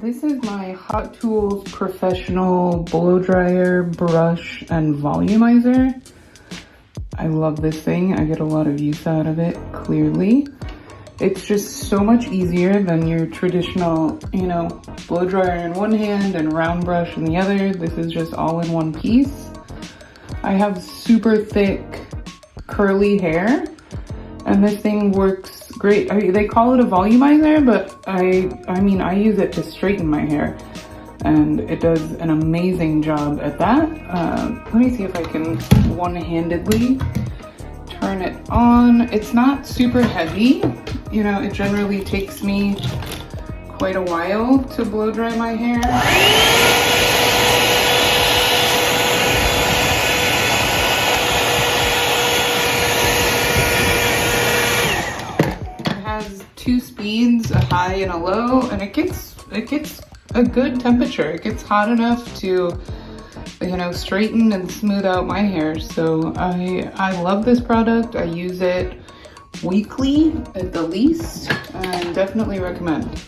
This is my Hot Tools Professional Blow Dryer Brush and Volumizer. I love this thing. I get a lot of use out of it, clearly. It's just so much easier than your traditional, blow dryer in one hand and round brush in the other. This is just all in one piece. I have super thick, curly hair, and this thing works great. They call it a volumizer, but I mean, I use it to straighten my hair, and it does an amazing job at that. Let me see if I can one-handedly turn it on. It's not super heavy. It generally takes me quite a while to blow dry my hair. It has two speeds, a high and a low, and it gets a good temperature. It gets hot enough to straighten and smooth out my hair. So I love this product. I use it weekly at the least, and definitely recommend.